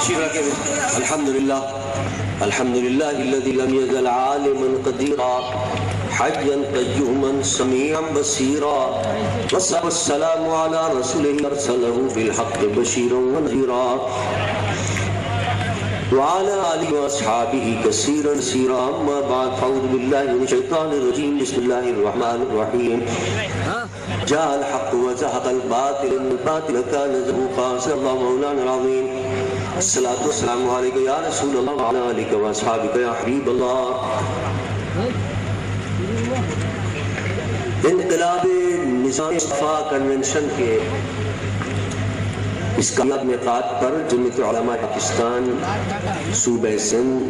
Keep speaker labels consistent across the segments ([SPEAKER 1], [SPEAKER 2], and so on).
[SPEAKER 1] الحمد لله الذي لم يزل عالما قديرا حيا قيوما سميعا بصيرا والصلاة والسلام على رسوله أرسله بالحق بشيرا ونذيرا وعلى آله وأصحابه كثيرا سيرا أما بعد فأعوذ بالله من الشيطان الرجيم بسم الله الرحمن الرحيم جاء الحق وزهق الباطل إن الباطل كان زهوقا صدق الله مولانا العظيم الصلاة والسلام عليك يا رسول الله وعلى آلك وأصحابك يا حبيب الله انقلاب نظام مصطفیٰ کنونشن کے اس کامیاب نکات پر جمعیت علماء پاکستان صوبہ سندھ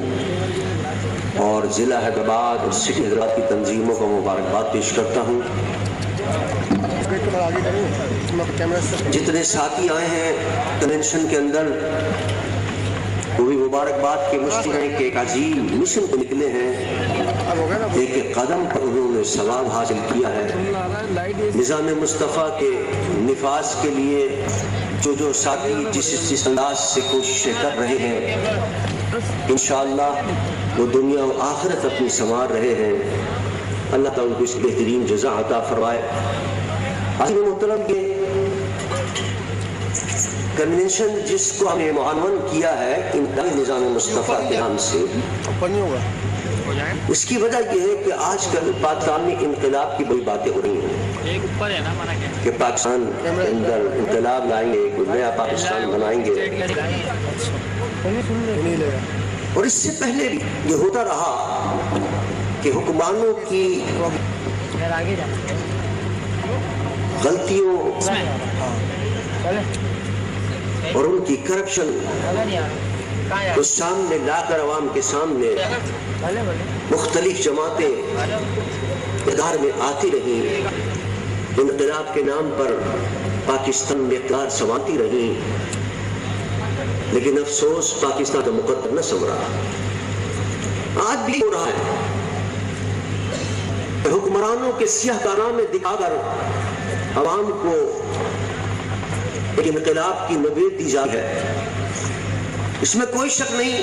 [SPEAKER 1] اور ضلع حیدرآباد اور سکھ حضرات کی تنظیموں کو مبارکباد پیش کرتا ہوں۔ جتنے ساتھی آئے ہیں کنونشن کے اندر وہ بھی مبارکباد کے مستحق ہیں کہ ایک عظیم مشن کو نکلے ہیں، ایک قدم پر انہوں نے ثواب حاصل کیا ہے۔ نظام مصطفیٰ کے نفاذ کے لیے جو ساتھی جس انداز سے کوششیں کر رہے ہیں انشاءاللہ وہ دنیا و آخرت اپنی سنوار رہے ہیں، اللہ تعالیٰ ان کو اس بہترین جزا عطا فرمائے۔ عظیم محترم کے کنونشن جس کو ہم نے معنون کیا ہے انقلاب نظام مصطفیٰ کے نام سے، اس کی وجہ یہ ہے کہ آج کل پاکستان میں انقلاب کی بڑی باتیں ہو رہی ہیں کہ پاکستان کے اندر انقلاب لائیں گے، کوئی نیا پاکستان بنائیں گے، اور اس سے پہلے بھی یہ ہوتا رہا کہ حکمرانوں کی غلطیوں اور ان کی کرپشن کو سامنے لا کر عوام کے سامنے مختلف جماعتیں اقتدار میں آتی رہیں، انقلاب کے نام پر پاکستان میں اقتدار سنبھالتی رہیں، لیکن افسوس پاکستان کا مقدر نہ سنورا۔ آج بھی ہو رہا ہے حکمرانوں کے سیاہ کارنامے دکھا کر عوام کو ایک انقلاب کی نوید دی جاتی ہے۔ اس میں کوئی شک نہیں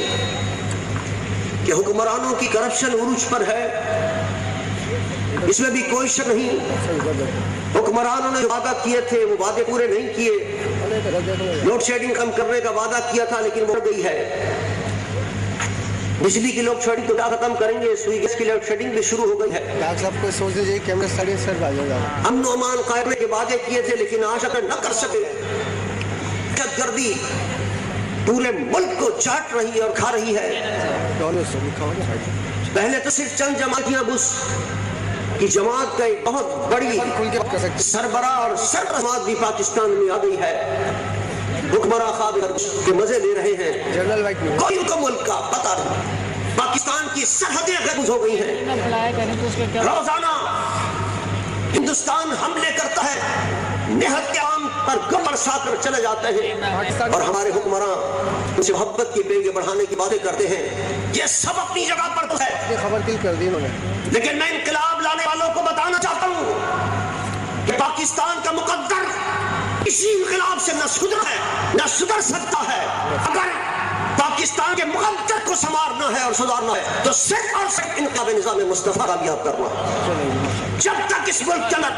[SPEAKER 1] کہ حکمرانوں کی کرپشن عروج پر ہے، اس میں بھی کوئی شک نہیں حکمرانوں نے وعدہ کیے تھے وہ وعدے پورے نہیں کیے، لوڈ شیڈنگ کم کرنے کا وعدہ کیا تھا لیکن وہ گئی ہے، بجلی کی لوڈ شیڈنگ تو ختم کریں گے، سوئی گیس کی لوڈ شیڈنگ بھی شروع ہو گئی ہے۔ امن و امان قائم کرنے کے وعدے کیے تھے لیکن آج تک نہ کر سکے، دہشت گردی پورے ملک کو چاٹ رہی ہے اور کھا رہی ہے۔ پہلے تو صرف چند جماعتیاں بس کی جماعت کا ایک بہت بڑی سربراہ اور سربراہ بھی پاکستان میں آ گئی ہے، حکمراں خواب کے مزے لے رہے ہیں، کوئی حکم ملک کا پتہ نہیں، پاکستان کی سرحدیں غیب ہو گئی ہیں، روزانہ ہندوستان حملے کرتا ہے، نہت عام پر گم برسا کر چلے جاتے ہیں اور ہمارے حکمراں ان سے محبت کی پیگیں بڑھانے کی باتیں کرتے ہیں۔ یہ سب اپنی جگہ پر تو ہے، لیکن میں انقلاب لانے والوں کو بتانا چاہتا ہوں کہ پاکستان کا مقدر اسی انقلاب سے نہ سدھر ہے نہ سدھر سکتا ہے۔ اگر پاکستان کے مقدر کو سنوارنا ہے اور سدھارنا ہے تو صرف اور صرف انقلاب نظام مصطفیٰ کامیاب کرنا ہے۔ جب تک اس ملک کے اندر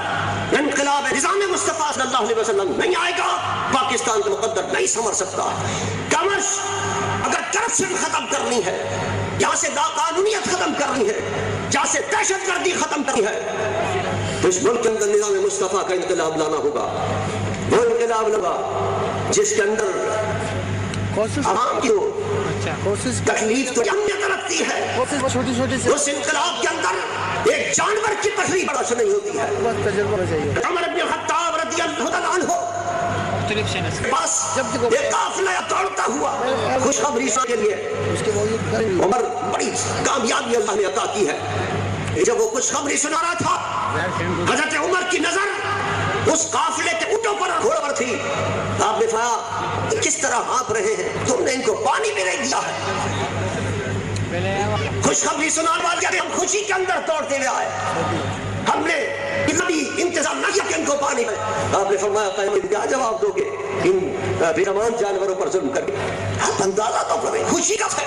[SPEAKER 1] انقلاب نظام مصطفیٰ صلی اللہ علیہ وسلم نہیں آئے گا پاکستان کا مقدر نہیں سنور سکتا۔ کمرش اگر کرپشن ختم کرنی ہے، جہاں سے لاقانونیت ختم کرنی ہے، جہاں سے دہشت گردی ختم کرنی ہے تو اس ملک کے اندر نظام مصطفیٰ کا انقلاب لانا ہوگا، وہ انقلاب لگا جس کے اندر عوام کی تکلیف تو اہمیت رکھتی ہے، اس انقلاب کے اندر ایک جانور کی تکلیف برداشت نہیں ہوتی ہے۔ عمر بن خطاب رضی اللہ عنہ بس ایک قافلہ دوڑتا ہوا خوشخبری کے لیے، عمر بڑی کامیابی اللہ نے عطا کی ہے۔ جب وہ خوشخبری سنا رہا تھا حضرت عمر کی نظر اس قافلے کے اونٹوں پر اور گھوڑوں پر تھی، آپ نے فرمایا کس طرح ہانپ رہے ہیں، تم نے ان کو پانی بھی نہیں دیا ہے۔ خوشخبری سنانے والے کہتے ہیں ہم خوشی کے اندر توڑتے ہوئے آئے، ہم نے اتنا بھی انتظام نہ کیا کہ ان کو پانی ہے۔ آپ نے فرمایا قیامت کیا جواب دو گے؟ ان بیرحمان جانوروں پر ظلم کر کے آپ اندازہ تو کریں خوشی کا ہے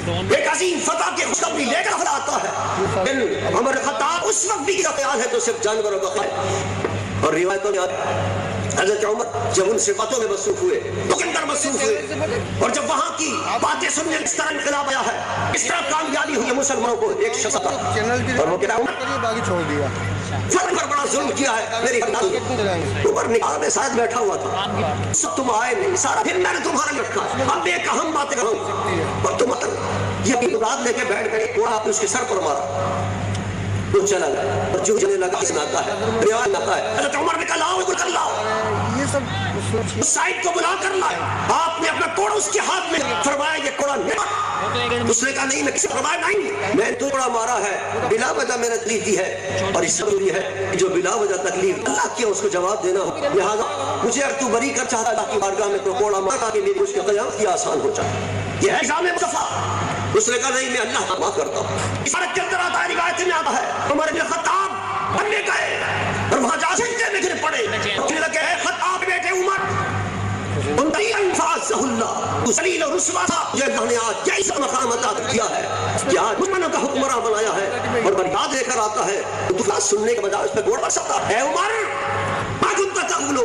[SPEAKER 1] ایک عظیم فتح کے خوشخبری لے کر فلا آتا ہے عمر خطاب اس وقت بھی خیال ہے تو صرف جانوروں کا خیال اور روایتوں میں آتا ہے حضرت عمر جب ان صفاتوں میں مصروف ہوئے تو اندر مصروف ہوئے اور جب وہاں کی باتیں سننے اس طرح انقلاب آیا ہے اس طرح کامیابی ہوئی ہے مسلمانوں کو ایک شخص تھا اور وہ کہتا عمر
[SPEAKER 2] چھوڑ دیا
[SPEAKER 1] فرق پر بڑا ظلم کیا ہے میری خاندان عمر نکاح میں شاید بیٹھا ہوا تھا سب تم آئے نہیں سارا پھر میں نے تمہارا لٹکا اب ایک اہم بات کہوں اور تم یہ رات لے کے بیٹھ کر کوڑا آپ نے اس کے سر پر مارا وہ چلا گیا اور جو جنے لگا اس ناتا ہے ریواج ناتا ہے حضرت عمر نے کہا لاؤ بل کر لاؤ
[SPEAKER 2] یہ سب
[SPEAKER 1] سائد کو بلا کر لائے آپ نے اپنا کوڑا اس کے ہاتھ میں فرمایا یہ کوڑا نہیں اس نے کہا نہیں میں کسی فرمایا نہیں میں تو کوڑا مارا ہے بلا وجہ میں نے تکلیف دی ہے اور اس ضروری ہے جو بلا وجہ تکلیف اللہ کیا اس کو جواب دینا ہو لہذا مجھے اگر تو بری کر چاہتا اللہ کی بارگاہ میں تو کوڑا مارا کے لیے اس کے قیامت کی آسان ہو جائے یہ ہے نظام مصطفیٰ اس نے کہا نہیں میں اللہ کا معاف کرتا ہوں اس فرق کے اندر آتا ہے روایت میں آتا ہے عمر بن خطاب بننے گئے اور وہاں جا سکتے میں گر پڑے کہنے لگے ہیں خطاب بیٹے عمر انتہی انفاظ اللہ سلیل و رسوا تھا جو اللہ نے آج جیسا مقام عطا کیا ہے کہ آج مسلمانوں کا حکمراں بنایا ہے اور بریاد لے کر آتا ہے تو بات سننے کے بجائے اس پہ گوڑ بڑھ سکتا ہے اے عمر باقی تقولو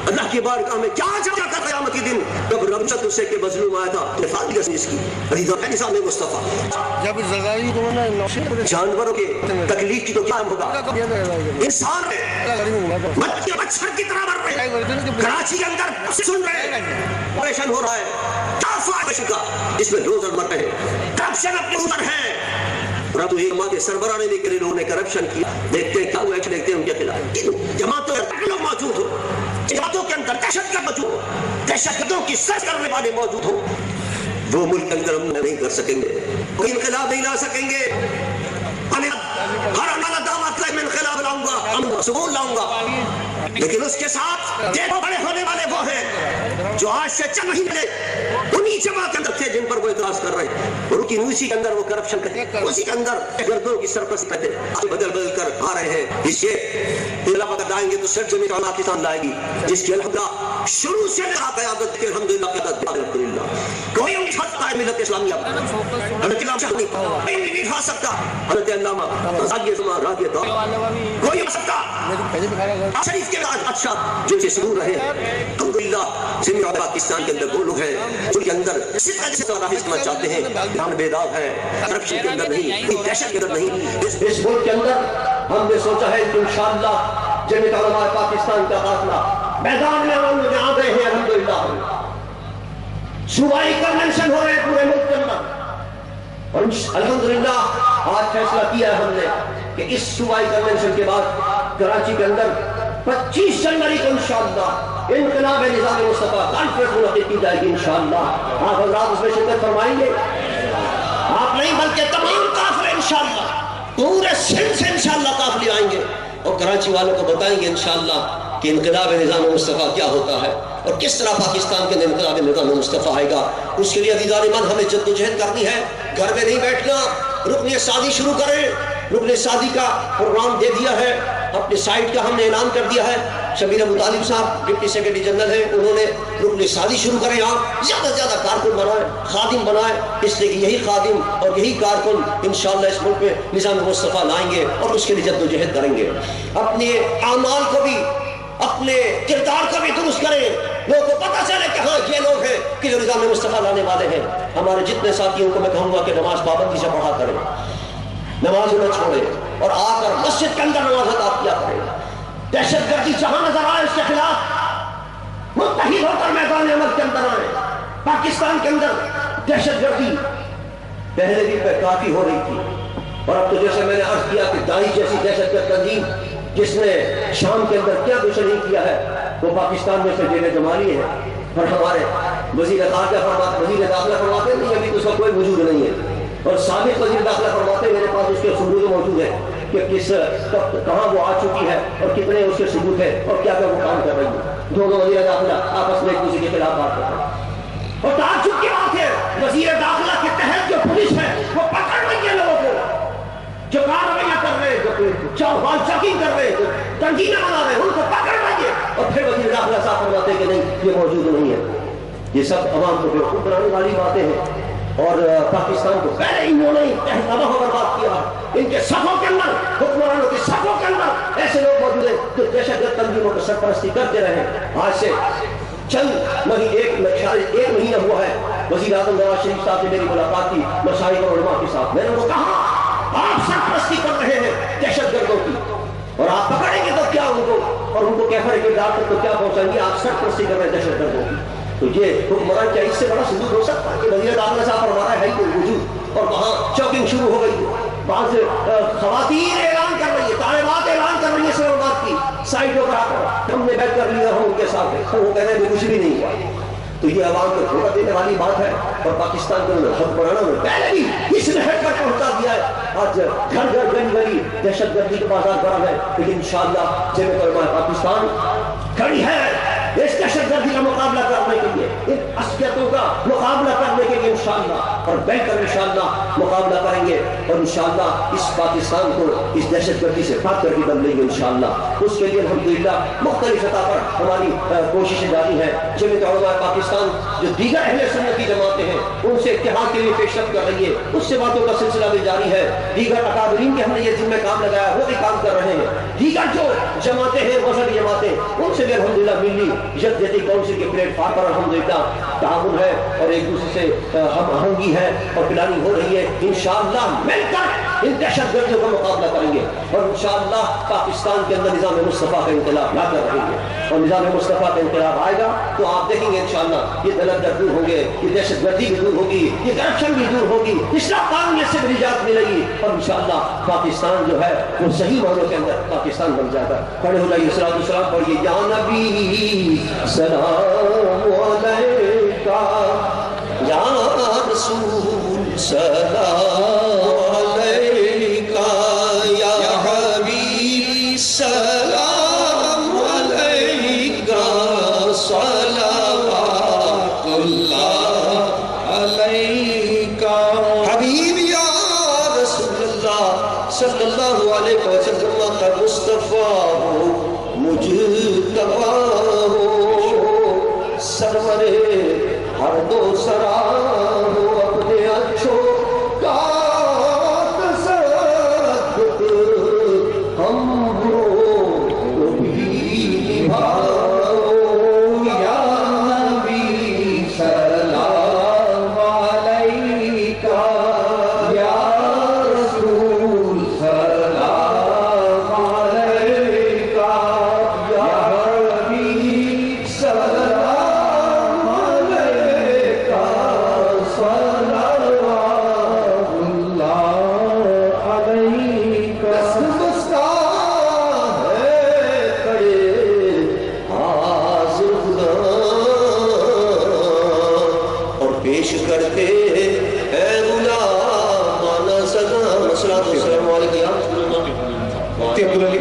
[SPEAKER 1] اللہ کی بارگاہ میں کیا جگہ کا قیامتی دن جب رمشت اسے کے مظلوم آیا تھا اتفاق دیا اس کی ریضا ہے نظام مصطفیٰ
[SPEAKER 2] جب زغاری کو نا
[SPEAKER 1] جانوروں کے تکلیف کی تو کیا ہوگا انسان مچھر مچھر کی طرح مر رہے ہیں کراچی کے اندر سن رہے ہیں آپریشن ہو رہا ہے کافی کا اس میں لوگ مر رہے ہیں کرپشن اپنے اوپر ہے اور تو ایک ماں کے سربراہ نے کے لیے لوگوں نے کرپشن کیا دیکھتے ہیں کیا ہوا ایکشن دیکھتے ہیں ان کے خلاف جماعتوں کے لوگ موجود ہو جماعتوں کے اندر دہشت گرد موجود ہو دہشت گردوں کی سرچ کرنے والے موجود ہو وہ ملک کے اندر ہم نہیں کر سکیں گے کوئی انقلاب نہیں لا سکیں گے ہر ہمارا دعوت ہے میں انقلاب لاؤں گا امن سکون لاؤں گا لیکن اس کے ساتھ دیکھو بڑے ہونے والے وہ ہیں جو آج سے چند مہینے انہی جماعت کے اندر تھے جن پر وہ اعتراض کر رہے ہیں اور ان کی اسی کے اندر وہ کرپشن کرتے ہیں اسی کے اندر گردوں کی سرپرستی کرتے ہیں بدل بدل کر آ رہے ہیں اس سے اللہ اگر لائیں گے تو صرف جمعیت علماء پاکستان لائے گی جس کی الحمدللہ شروع سے لگا قیادت کی الحمدللہ قیادت الحمدللہ کوئی نہیں اٹھا سکتا ہے ملت اسلامیہ حضرت امام شاہ کوئی نہیں اٹھا سکتا حضرت علامہ آگے زمان راگے دور کوئی نہیں سکتا شریف کے بعد بادشاہ جن سے سنور رہے ہیں الحمدللہ جمعیت پاکستان کے اندر وہ لوگ ہیں جن کے اندر صدقہ جسے راحت کرنا چاہتے ہیں دان بیداب ہے کرپشن کے اندر نہیں دہشت کے اندر نہیں اس ملک کے اندر ہم نے سوچا ہے کہ انشاءاللہ جمعیت علماء پاکستان کا قافلہ میدان میں ہم لوگ آ گئے ہیں الحمدللہ صوبائی کنونشن ہو رہے ہیں پورے ملک کے اندر اور الحمدللہ آج فیصلہ کیا ہے ہم نے کہ اس صوبائی کنونشن کے بعد کراچی کے اندر 25 جنوری کو انشاءاللہ انقلاب نظام مصطفیٰ کانفرنس منعقد کی جائے گی انشاءاللہ آپ حضرات اس میں شرکت فرمائیں گے آپ نہیں بلکہ تمام قافلے انشاءاللہ پورے سندھ سے انشاءاللہ قافلے آئیں گے اور کراچی والوں کو بتائیں گے انشاءاللہ کہ انقلاب نظام مصطفیٰ کیا ہوتا ہے اور کس طرح پاکستان کے انقلاب نظام مصطفیٰ آئے گا اس کے لیے عزیزان من ہمیں جدوجہد کرنی ہے گھر میں نہیں بیٹھنا رکن سعدی شروع کریں رکن سعدی کا پروگرام دے دیا ہے اپنے سائٹ کا ہم نے اعلان کر دیا ہے شبیر ابو طالب صاحب ڈپٹی سیکرٹری جنرل ہیں انہوں نے رکن سعدی شروع کریں آپ زیادہ سے زیادہ کارکن بنائیں خادم بنائیں اس لیے کہ یہی خادم اور یہی کارکن انشاءاللہ اس ملک میں نظام مصطفیٰ لائیں گے اور اس کے لیے جدوجہد کریں گے اپنے اعمال کو بھی اپنے کردار کو بھی درست کریں لوگوں کو پتہ چلے کہ ہاں یہ لوگ ہیں کہ جو نظام مصطفیٰ لانے والے ہیں ہمارے جتنے ساتھیوں کو میں کہوں گا کہ نماز پابندی سے پڑھا کریں نماز نہ چھوڑیں اور آ کر مسجد کے اندر نماز ادا کیا کریں دہشت گردی جہاں نظر آئے اس کے خلاف متحد ہو کر میدان عمل کے اندر آئے پاکستان کے اندر دہشت گردی پہلے بھی کافی ہو رہی تھی اور اب تو جیسے میں نے عرض کیا کہ داعش جیسی دہشت گرد تنظیم جس نے شام کے اندر کیا کچھ نہیں کیا ہے وہ پاکستان میں سے جیلیں جما لی ہے اور ہمارے وزیر داخلہ فرماتے ہیں ابھی تو اس کا کوئی وجود نہیں ہے اور سابق وزیر داخلہ فرماتے ہیں میرے پاس اس کے ثبوت موجود ہے کہ کس کہاں وہ آ چکی ہے اور کتنے اس کے ثبوت ہے اور کیا کیا وہ کام کر رہی ہے دونوں وزیر داخلہ آپس میں ایک دوسرے کے خلاف بات کر رہے ہیں اور تعجب کی بات ہے وزیر داخلہ کے تحت جو پولیس ہے وہ پکڑ رہی ہے لوگوں کو جو کارروائیاں کر رہے ہیں جو چوکینگ کر رہے ہیں جو تنظیمیں بنا رہے ہیں ان کو پکڑ رہی ہے اور پھر وزیر داخلہ صاحب فرماتے ہیں کہ نہیں یہ موجود نہیں ہے. یہ سب عوام کو بیوقوف بنانے والی باتیں ہیں. اور پاکستان کو پہلے ہی انہوں نے تباہ و برباد کیا. ان کے صفوں کے اندر, حکمرانوں کے صفوں کے اندر ایسے لوگ موجود ہیں جو دہشت گرد تنظیموں کو سرپرستی کرتے رہے. آج سے چند ایک مہینہ ہوا ہے وزیر اعظم نواز شریف صاحب سے میری ملاقات کی مشائخ اور علماء کے ساتھ. میں نے ان کو کہا آپ سرپرستی کر رہے ہیں دہشت گردوں کی, اور آپ پکڑیں گے تو کیا ان کو, اور ان کو کیفر کے ڈاکٹر کو کیا پہنچائیں گے؟ آپ سرپرستی کر رہے ہیں دہشت گردوں کی. تو یہ حکمران کیا اس سے بڑا ثبوت ہو سکتا ہے کہ وزیر داخلہ صاحب اور ہمارا ہے کوئی وجود؟ اور وہاں چوکنگ شروع ہو گئی. بعض خواتین اعلان کر رہی ہے, طالبات اعلان کر رہی ہے اسلام آباد کی سائڈوں پر آ کر ہم نے بیٹھ کر لیا ہوں ان کے ساتھ, تو وہ کہہ رہے ہیں کچھ بھی نہیں ہوا. تو یہ عوام کو دھوکہ دینے والی بات ہے. اور پاکستان کے حکمرانوں نے پہلے بھی اس نہج پر پہنچا دیا ہے. آج گھر گھر گلی گلی دہشت گردی کے بازار گرم ہے, لیکن انشاءاللہ جمعیت علماء پاکستان کھڑی ہے اس دہشت گردی کا مقابلہ کرنے کے لیے, ان عصبیتوں کا مقابلہ کرنے کے لیے انشاءاللہ, اور بیٹھ کر انشاءاللہ مقابلہ کریں گے. اور انشاءاللہ اس پاکستان کو اس دہشت گردی سے پاک کر کے بن لیں گے انشاءاللہ. اس کے لیے الحمدللہ مختلف سطح پر ہماری کوششیں جاری ہیں. جمعیت علماء پاکستان جو دیگر اہل سنت کی جماعتیں ہیں ان سے اتحاد کے لیے پیشرفت کر رہی ہے, اس سے باتوں کا سلسلہ بھی جاری ہے. دیگر اکابرین کے ہم نے یہ ذمہ کام لگایا وہ بھی کام کر رہے ہیں. دیگر جو جماعتیں ہیں مذہبی جماعتیں ان سے بھی الحمدللہ ملی یکجہتی کونسل کے پلیٹ فارم پر الحمدللہ تعاون ہے اور ایک دوسرے سے ہم آہنگی ہے اور پلاننگ ہو رہی ہے. انشاءاللہ مل کر ان دہشت گردیوں کا مقابلہ کریں گے, اور انشاءاللہ پاکستان کے اندر نظام مصطفیٰ کا انقلاب لا کر رہیں گے. اور نظام مصطفیٰ کا انقلاب آئے گا تو آپ دیکھیں گے انشاءاللہ یہ دلت دور ہوں گے, یہ دہشت گردی بھی دور ہوگی, یہ کرپشن بھی دور ہوگی, اصلاح قانونیت سے بھی نجات ملے گی, اور انشاءاللہ پاکستان جو ہے وہ صحیح معنوں کے اندر پاکستان بن جاتا ہے. کھڑے ہو جائیے, صلاۃ والسلام پڑھیے. یا نبی سلام علیکہ, یا رسول سلام علیکہ, یا حبیب سلام علیکہ, صلوات اللہ علیکہ. حبیب یا رسول اللہ صلی اللہ علیہ وسلم کا مصطفیٰ ہو, مجتبیٰ ہو, سرورے ہر دو سرا ہو, اپنے اچھو کا تصدق ہم ہو بھی نبھاؤ. یا نبی سلام علیکہ, یا رسول سلام علیکہ, یا حبیب سلام علیکہ, صلوات اللہ علیکہ. دستا ہے کڑے حاضر خدا اور پیش کرتے اے غلام مانا سزا. السلام علیکم. عبدالعلی